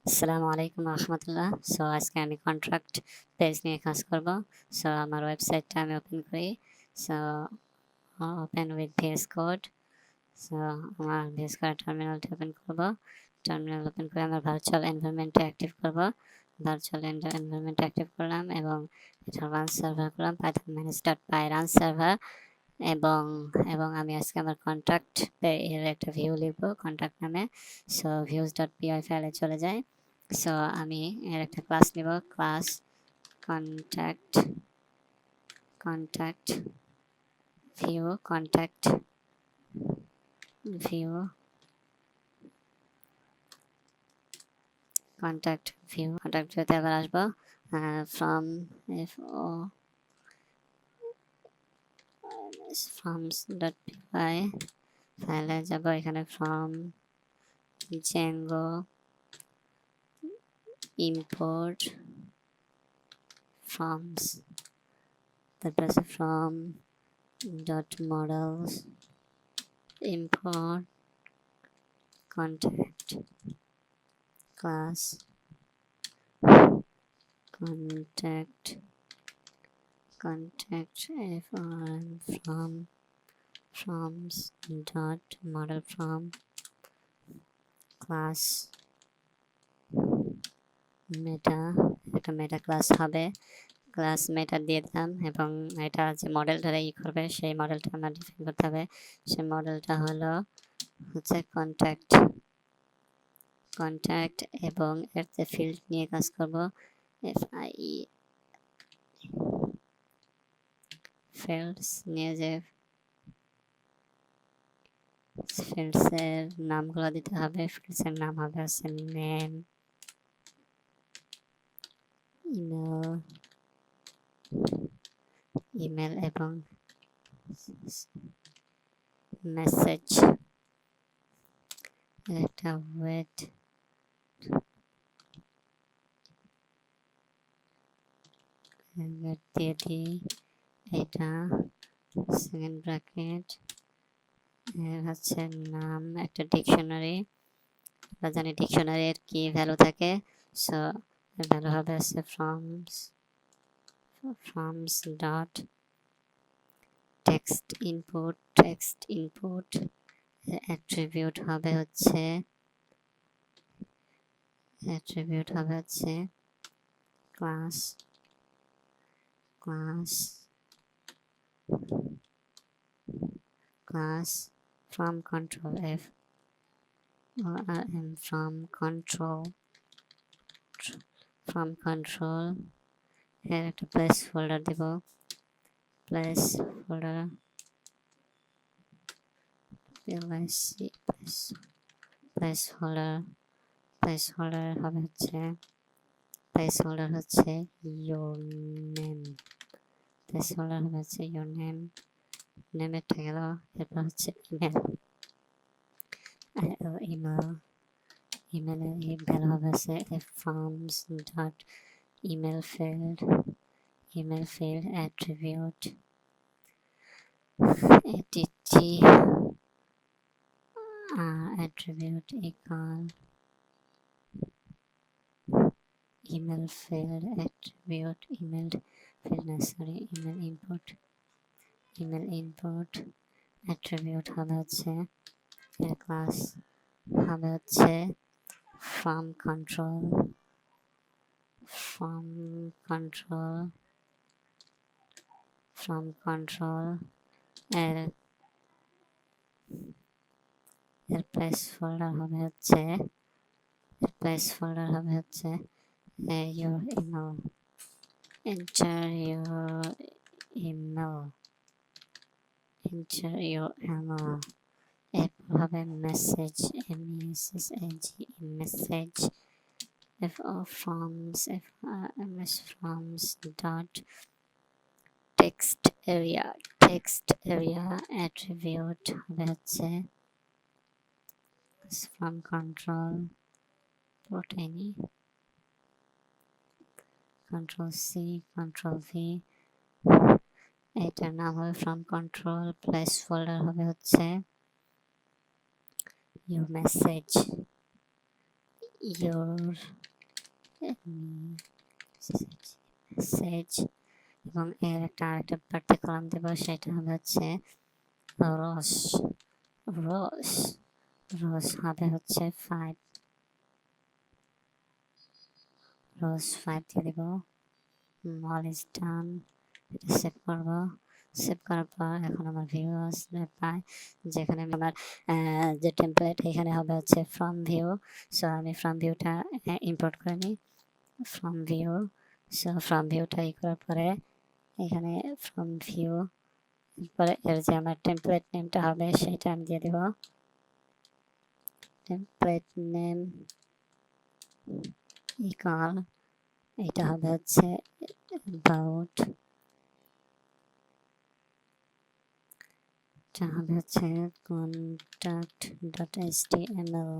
আসসালামু আলাইকুম রহমতুল্লাহ। সো আজকে আমি কন্ট্রাক্ট পেজ নিয়ে কাজ করব। সো আমার ওয়েবসাইটটা আমি ওপেন করি। So open with VS code. So আমার ভিএস কোড টার্মিনালটা ওপেন করব। টার্মিনাল ওপেন করে আমার ভার্চুয়াল এনভায়রনমেন্টটা অ্যাক্টিভ করব। ভার্চুয়াল এনভায়রনমেন্ট অ্যাক্টিভ করলাম এবং এটা রান সার্ভার করলাম পাইথন manage.py রান সার্ভার এবং এবং আমি আজকে আমার কন্ট্রাক্ট এর একটা ভিউ লিখব কন্ট্রাক্ট নামে। সো ভিউজ.py ফাইলে চলে যায়। সো আমি এর একটা ক্লাস নিব, class contact contact view contact view contact ভিউতে আবার আসবো। ফ্রম এফ ও ফর্মস.py ফাইলে যাব। এখানে ফ্রম জ্যাঙ্গো ইম্পোর্ট ফর্মস, তারপর আছে from dot models import contact class contact frm from forms dot model from class মেটা, একটা মেটা ক্লাস হবে, ক্লাস মেটা দিয়ে দিলাম এবং এটা যে মডেলটা করবে সেই মডেলটা আমরা ডিফাইন করতে হবে। সেই মডেলটা হচ্ছে কন্ট্যাক্ট এবং এর যে ফিল্ড নিয়ে কাজ করব FIE ফিল্ডস নিয়ে, যে ফিল্ডসের নামগুলো দিতে হবে। ফিল্ডসের নাম হবে হচ্ছে নেম, ইমেল এবং মেসেজ। একটা ওয়েট দিয়ে দিই, এটা সেকেন্ড ব্র্যাকেট হচ্ছে নাম, একটা ডিকশনারি। আমরা জানি ডিকশনারির কি ভ্যালু থাকে। সো ভ্যালু হবে হচ্ছে forms dot text input attribute হবে হচ্ছে class from control F from control এর একটা প্লেস হোল্ডার দেব। প্লেস হোল্ডার হবে হচ্ছে your name। হবে হচ্ছে your name, নেমেরটা গেল। এরপর হচ্ছে ইমেলের ভ্যালু হবে হচ্ছে forms dot email field attribute attribute equal email field attribute email input attribute হবে হচ্ছে ক্লাস হবে হচ্ছে from control এর প্লেস হোল্ডার হবে হচ্ছে your email, enter your email এরপর হবে message message forms dot text area attribute হবে হচ্ছে from control control C control V, এটার নাম হবে from control প্লেস হোল্ডার হবে হচ্ছে your message your সেজ এবং এর আরেকটা বাড়তি কলাম দেব, সেটা হবে হচ্ছে রস। রস রস হবে হচ্ছে 5, রস 5 দিয়ে দেব। অল ইজ ডান, এটা সেভ করবো। সেভ করার পর এখন আমার ভিউ আসবে পায়, যেখানে আমার যে টেমপ্লেট এখানে হবে হচ্ছে ফ্রম ভিউ। সো আমি ফ্রম ভিউটা ইম্পোর্ট করে নিই, ফ্রম ভিউ। সো ফ্রম ভিউটা করার পরে এখানে ফ্রম ভিউ পরে এর যে আমার টেমপ্লেট নেমটা হবে সেটা আমি দিয়ে দেব। টেমপ্লেট নেম ইকুয়াল, এটা হবে হচ্ছে about, এটা হবে হচ্ছে contact.html,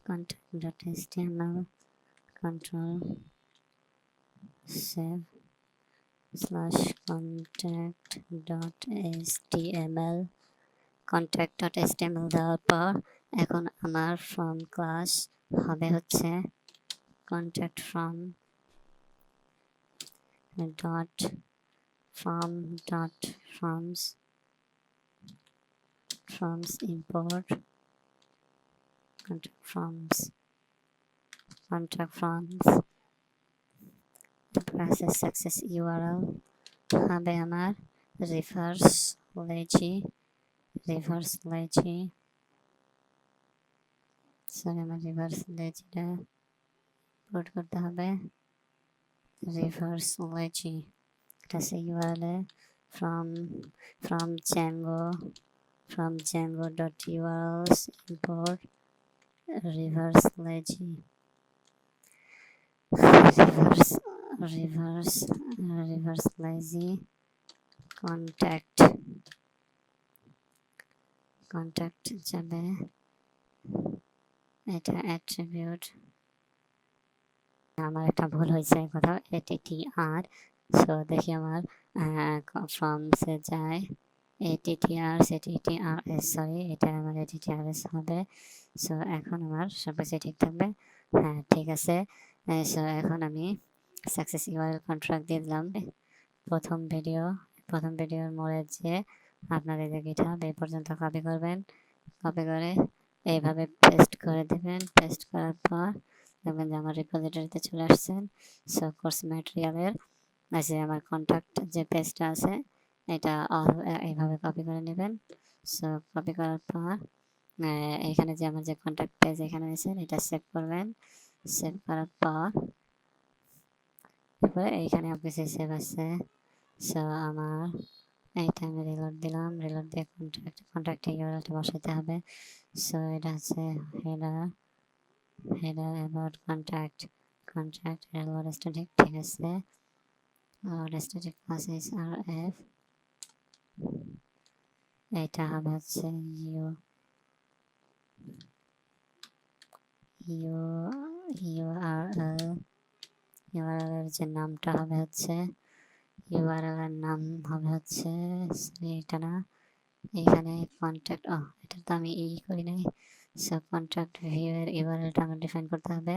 contact.html, control save /contact.html, contact.html দেওয়ার পর এখন আমার ফ্রম ক্লাস হবে হচ্ছে contact from dot from dot forms import contact forms process success URL হবে আমার reverse lazy সরি আমার reverse lazyটা ইম্পোর্ট করতে হবে। reverse lazy এটা আছে URL A from django.urls import reverse lazy reverse lazy contact যাবে, এটা অ্যাট্রিবিউট। আমার একটা ভুল হয়েছে কোথাও, ATTR। সো দেখি আমার ফর্মসে যায় ATTRS, সরি এটা আমার ATTRS হবে। সো এখন আমার সব কিছু ঠিক থাকবে। হ্যাঁ ঠিক আছে। সো এখন আমি সাকসেস ইউআরএল কন্ট্রাক্ট দিয়ে দিলাম। প্রথম ভিডিওর মোড়ে যে আপনাদের যে গিটহাব এই পর্যন্ত কপি করবেন, কপি করে এইভাবে পেস্ট করে দেবেন। পেস্ট করার পর দেখবেন যে আমার রিপোজিটরিতে চলে আসছেন। সো কোর্স ম্যাটেরিয়ালের যে আমার কন্ট্যাক্ট যে পেজটা আছে এটা এইভাবে কপি করে নেবেন। সো কপি করার পর এখানে যে আমার যে কন্ট্যাক্ট পেজ এখানে আছে এটা সেভ করবেন। সেভ করার পর তারপরে এইখানে অফিসে সেভ আছে। সো আমার এইটা আমি রিলোড দিলাম, রিলোড দিয়ে কন্ট্যাক্টে ইউআরএলটা বসাতে হবে। সো এটা হচ্ছে header about contact load static, ঠিক আছে। load static class is rf, এটা হবে হচ্ছে URL এর যে নামটা হবে হচ্ছে URL এর নাম হবে হচ্ছে এটা না, এখানে কন্ট্যাক্ট এটা তো আমি করি নাই। সো কন্ট্যাক্ট ভিউ এর ইউআরএলটা আমার ডিফাইন করতে হবে।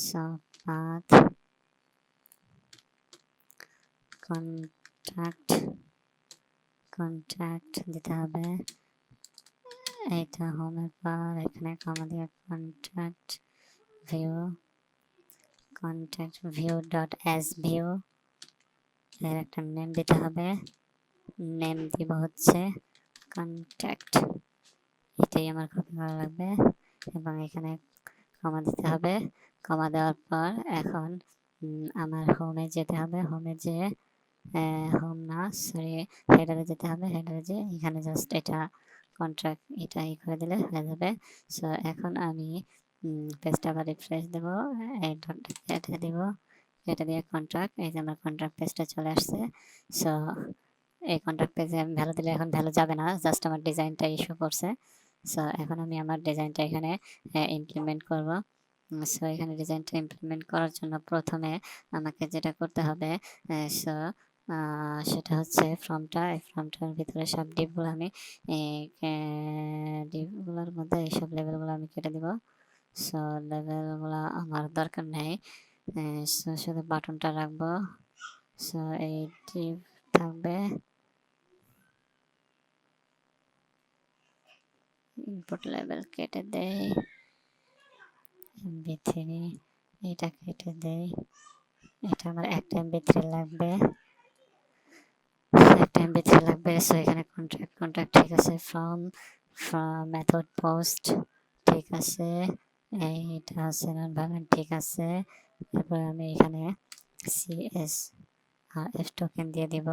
সো পাথ কন্ট্যাক্ট দিতে হবে। এটা হোমের পর এখানে কমা দিয়ে contact view dot S view এর একটা নেম দিতে হবে। নেম দিব হচ্ছে কন্ট্যাক্ট, এটাই আমার কপি করা লাগবে এবং এখানে কমা দিতে হবে। কমা দেওয়ার পর এখন আমার হোমে যেতে হবে। হোমে যে হোম না সরি হেডারে যেতে হবে। হেডারে যে এখানে জাস্ট এটা কন্ট্রাক্ট এটা করে দিলে হয়ে যাবে। সো এখন আমি পেজটা আবার রিফ্রেশ দেবো, এটা দিব, এটা দিয়ে কন্ট্রাক্ট, এই যে আমার কন্ট্রাক্ট পেজটা চলে আসছে। সো এই কন্ট্রাক্ট পেজে আমি ভ্যালু দিলে এখন ভ্যালু যাবে না, জাস্ট আমার ডিজাইনটা ইস্যু করছে। সো এখন আমি আমার ডিজাইনটা এখানে ইমপ্লিমেন্ট করব। সো এখানে ডিজাইনটা ইমপ্লিমেন্ট করার জন্য প্রথমে আমাকে যেটা করতে হবে সো সেটা হচ্ছে এই ফর্মটার ভিতরে সব ডিপগুলো আমি ডিপগুলোর মধ্যে এইসব লেভেলগুলো আমি কেটে দিব। সো লেভেলগুলো আমার দরকার নেই, সো শুধু বাটনটা রাখবো। সো এই ডিপ থাকবে, ইনপুট লেভেল কেটে দেই, MB3 এটা কেটে দেই, এটা আমার একটা MB3 লাগবে, একটা MB3 লাগবে। সো এখানে কন্ট্রাক্ট ঠিক আছে, ফ্রম মেথড পোস্ট ঠিক আছে, এইটা হচ্ছে এনভায়রনমেন্ট ঠিক আছে। তারপর আমি এখানে CSRF টোকেন দিয়ে দিব।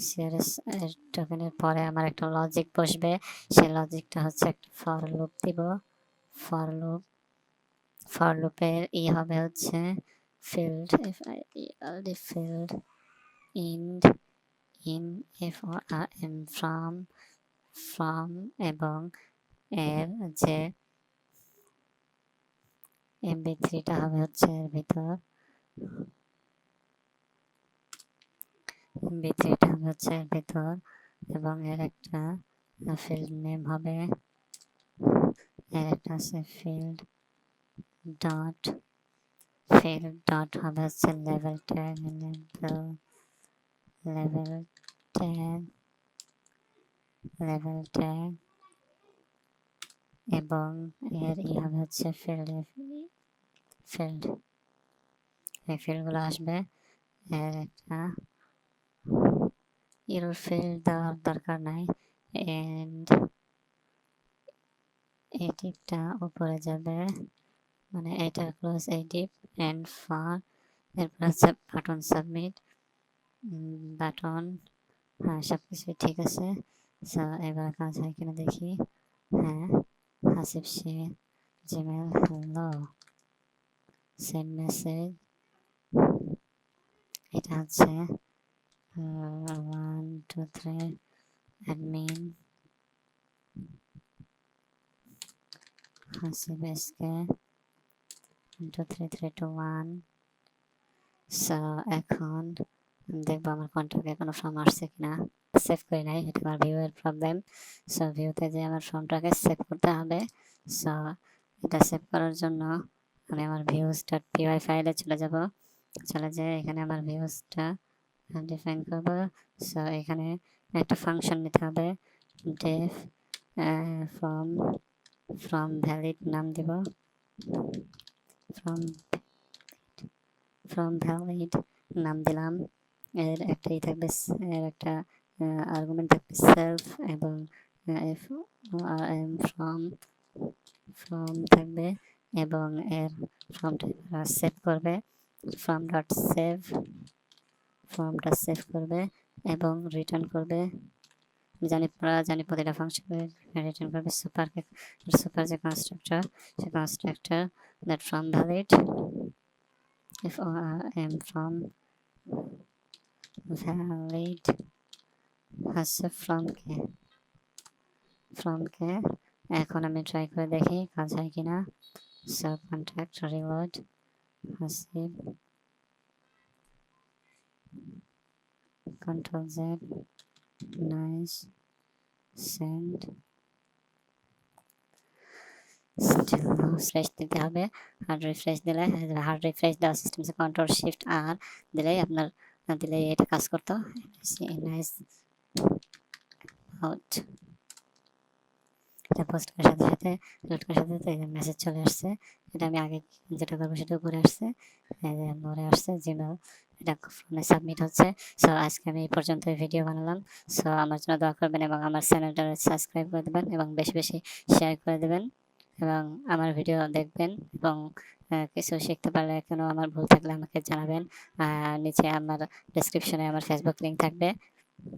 CSRF টোকেনের পরে আমার একটা লজিক বসবে, সেই লজিকটা হচ্ছে একটা ফর লুপ দিব। ফর লুপের হবে হচ্ছে field, field in FRM from এবং এর যে MB3টা হবে হচ্ছে এর ভিতর, MB3টা হবে হচ্ছে এর ভিতর, এবং এর একটা ফিল্ড নেম হবে, এর একটা আছে ফিল্ড ডট হবে হচ্ছে লেভেল ট্যাগ, লেভেল ট্যাগ এবং এর হবে হচ্ছে ফিল্ড, এই ফিল্ডগুলো আসবে। এর একটা এরর ফিল্ড দেওয়ার দরকার নাই, এন্ড এই ডিপটা উপরে যাবে, মানে এটা ক্লোজ এই ডিপ এন্ড ফর, এরপর হচ্ছে বাটন সাবমিট, বাটন, হ্যাঁ সবকিছু ঠিক আছে। সো এবার কাজ হয় কিনা দেখি, হ্যাঁ Hasib Sheikh Gmail hello send message, এটা হচ্ছে 1 2 3 অ্যাডমিন হাসিব এসকে 1 2 3 3 2 1। সো এখন দেখবো আমার কন্ট্যাক্টে কোনো ফর্ম আসছে কিনা, সেভ করি নাই, এটা আমার ভিউয়ের প্রবলেম। সো ভিউতে যে আমার ফর্মটাকে সেভ করতে হবে। সো এটা সেভ করার জন্য আমি আমার views.py ফাইলে চলে যাব, চলে যেয়ে এখানে আমার ভিউজটা ডিফাইন করব। সো এখানে একটা ফাংশন নিতে হবে, def from valid নাম দিব, from valid নাম দিলাম, এর একটাই থাকবে, এর একটা আর্গুমেন্ট থাকবে সেলফ, এবং from থাকবে, এবং এর ফর্মটা সেভ করবে, ফর্মটা সেভ করবে এবং রিটার্ন করবে। জানি প্রতিটা ফাংশন রিটার্ন করবে সুপার যে constructor, say constructor that from valid from valid হচ্ছে from কে এখন আমি ট্রাই করে দেখি কাজ হয় কিনা। Sub contract reload Hasib control Z nice send, refresh দিতে হবে, হার্ড রিফ্রেশ দিলে, হার্ড রিফ্রেশ দেওয়া সিস্টেম কন্ট্রোল শিফট আর দিলেই আপনার দিলে এটা কাজ করতো। নাইস আউট, এটা পোস্ট করার সাথে সাথে লোড করার সাথে সাথে মেসেজ চলে আসছে, এটা আমি আগে যেটা করবো সেটা উপরে আসছে, উপরে আসছে জিমেল, এটা ফোনে সাবমিট হচ্ছে। সো আজকে আমি এই পর্যন্ত ভিডিও বানালাম। সো আমার জন্য দোয়া করবেন এবং আমার চ্যানেলটা সাবস্ক্রাইব করে দেবেন এবং বেশি বেশি শেয়ার করে দেবেন এবং আমার ভিডিও দেখবেন এবং কিছু শিখতে পারলে, কোনো আমার ভুল থাকলে আমাকে জানাবেন। নিচে আমার ডেসক্রিপশনে আমার ফেসবুক লিঙ্ক থাকবে,